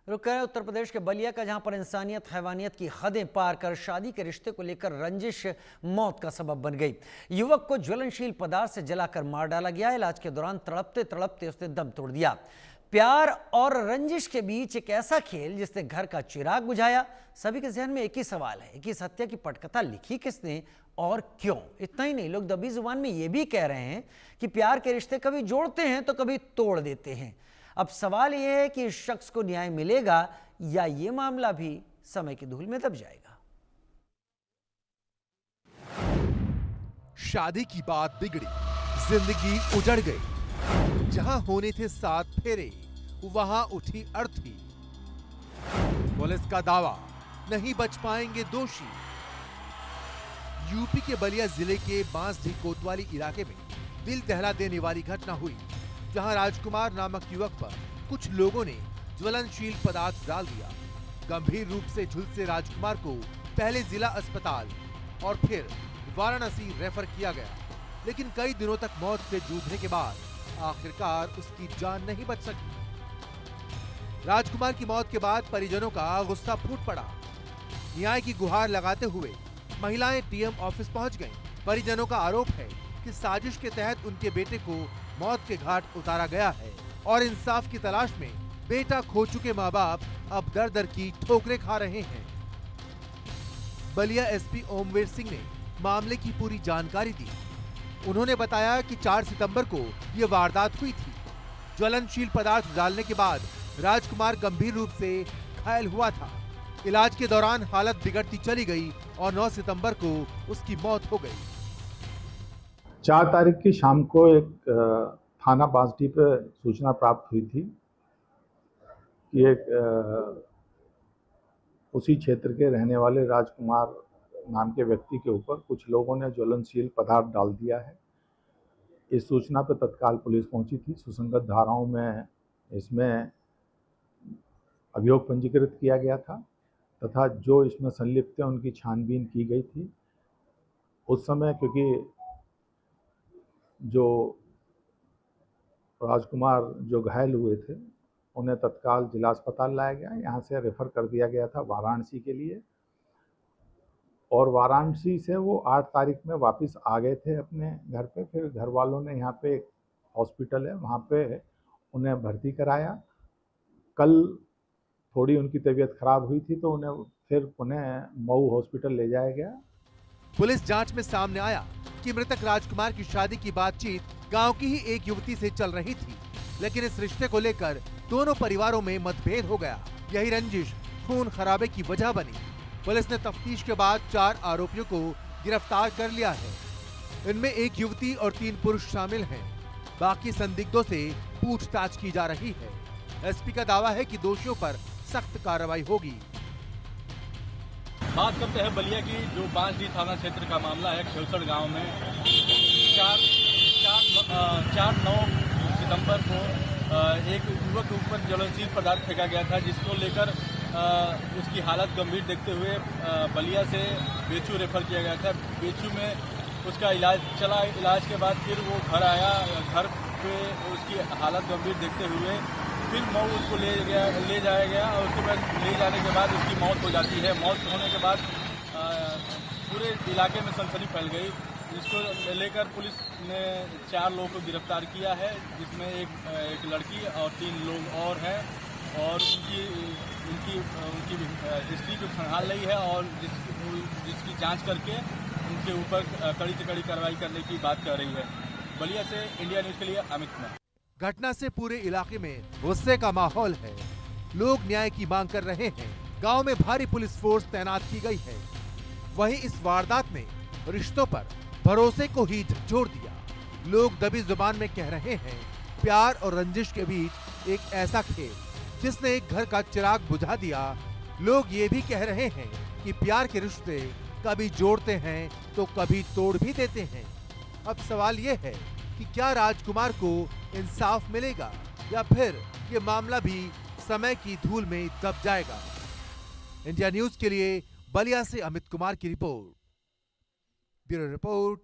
रुक रहे उत्तर प्रदेश के बलिया का, जहां पर इंसानियत हैवानियत की हदें पार कर शादी के रिश्ते को लेकर रंजिश मौत का सबब बन गई। युवक को ज्वलनशील पदार्थ से जलाकर मार डाला गया। इलाज के दौरान तड़पते तड़पते उसने दम तोड़ दिया। प्यार और रंजिश के बीच एक ऐसा खेल जिसने घर का चिराग बुझाया। सभी के जहन में एक ही सवाल है कि इस हत्या की पटकथा लिखी किसने और क्यों? इतना ही नहीं, लोग दबी जुबान में यह भी कह रहे हैं कि प्यार के रिश्ते कभी जोड़ते हैं तो कभी तोड़ देते हैं। अब सवाल यह है कि इस शख्स को न्याय मिलेगा या यह मामला भी समय की धूल में दब जाएगा। शादी की बात बिगड़ी, जिंदगी उजड़ गई। जहां होने थे 7 फेरे, वहां उठी अर्थी। पुलिस का दावा, नहीं बच पाएंगे दोषी। यूपी के बलिया जिले के बांसडीह कोतवाली इलाके में दिल दहला देने वाली घटना हुई, जहां राजकुमार नामक युवक पर कुछ लोगों ने ज्वलनशील पदार्थ डाल दिया। गंभीर रूप से झुलसे राजकुमार को पहले जिला अस्पताल और फिर वाराणसी रेफर किया गया, लेकिन कई दिनों तक मौत से जूझने के बाद आखिरकार उसकी जान नहीं बच सकी। राजकुमार की मौत के बाद परिजनों का गुस्सा फूट पड़ा। न्याय की गुहार लगाते हुए महिलाएं डीएम ऑफिस पहुंच गईं। परिजनों का आरोप है कि साजिश के तहत उनके बेटे को मौत के घाट उतारा गया है और इंसाफ की तलाश में बेटा खो चुके मां बाप अब दर दर की ठोकरें खा रहे हैं। बलिया एसपी ओमवीर सिंह ने मामले की पूरी जानकारी दी। उन्होंने बताया कि 4 सितंबर को यह वारदात हुई थी। ज्वलनशील पदार्थ डालने के बाद राजकुमार गंभीर रूप से घायल हुआ था। इलाज के दौरान हालत बिगड़ती चली गई और 9 सितंबर को उसकी मौत हो गई। 4 तारीख की शाम को एक थाना बांसडीह पे सूचना प्राप्त हुई थी कि एक उसी क्षेत्र के रहने वाले राजकुमार नाम के व्यक्ति के ऊपर कुछ लोगों ने ज्वलनशील पदार्थ डाल दिया है। इस सूचना पर तत्काल पुलिस पहुंची थी। सुसंगत धाराओं में इसमें अभियोग पंजीकृत किया गया था तथा जो इसमें संलिप्त थे उनकी छानबीन की गई थी। उस समय क्योंकि जो राजकुमार जो घायल हुए थे उन्हें तत्काल जिला अस्पताल लाया गया, यहाँ से रेफर कर दिया गया था वाराणसी के लिए, और वाराणसी से वो 8 तारीख में वापस आ गए थे अपने घर पे। फिर घर वालों ने यहाँ पे एक हॉस्पिटल है, वहाँ पे उन्हें भर्ती कराया। कल थोड़ी उनकी तबीयत खराब हुई थी तो उन्हें मऊ हॉस्पिटल ले जाया गया। पुलिस जांच में सामने आया कि मृतक राजकुमार की शादी की बातचीत गांव की ही एक युवती से चल रही थी, लेकिन इस रिश्ते को लेकर दोनों परिवारों में मतभेद हो गया। यही रंजिश खून खराबे की वजह बनी। पुलिस ने तफ्तीश के बाद 4 आरोपियों को गिरफ्तार कर लिया है। इनमें एक युवती और 3 पुरुष शामिल हैं। बाकी संदिग्धों से पूछताछ की जा रही है। एसपी का दावा है कि दोषियों पर सख्त कार्रवाई होगी। बात करते हैं बलिया की, जो बांसडीह थाना क्षेत्र का मामला है। खेवसर गांव में 4-9 सितंबर को एक युवक के ऊपर ज्वलनशील पदार्थ फेंका गया था, जिसको लेकर उसकी हालत गंभीर देखते हुए बलिया से बेचू रेफर किया गया था। बेचू में उसका इलाज चला। इलाज के बाद फिर वो घर आया। घर पे उसकी हालत गंभीर देखते हुए फिर मऊ उसको ले जाया गया और उसके बाद ले जाने के बाद उसकी मौत हो जाती है। मौत होने के बाद पूरे इलाके में सनसनी फैल गई। इसको लेकर पुलिस ने 4 लोगों को गिरफ्तार किया है, जिसमें एक लड़की और 3 लोग और हैं, और उनकी हिस्ट्री को खंगाल रही है और जिसकी जांच करके उनके ऊपर कड़ी से कड़ी कार्रवाई करने की बात कर रही है। बलिया से इंडिया न्यूज के लिए अमित कुमार। घटना से पूरे इलाके में गुस्से का माहौल है। लोग न्याय की मांग कर रहे हैं। गांव में भारी पुलिस फोर्स तैनात की गई है। वहीं इस वारदात ने रिश्तों पर भरोसे को ही झकझोर दिया। लोग दबी जुबान में कह रहे हैं, प्यार और रंजिश के बीच एक ऐसा खेल जिसने एक घर का चिराग बुझा दिया। लोग ये भी कह रहे हैं कि प्यार के रिश्ते कभी जोड़ते हैं तो कभी तोड़ भी देते हैं। अब सवाल ये है कि क्या राजकुमार को इंसाफ मिलेगा या फिर ये मामला भी समय की धूल में दब जाएगा। इंडिया न्यूज के लिए बलिया से अमित कुमार की रिपोर्ट। Bureau report.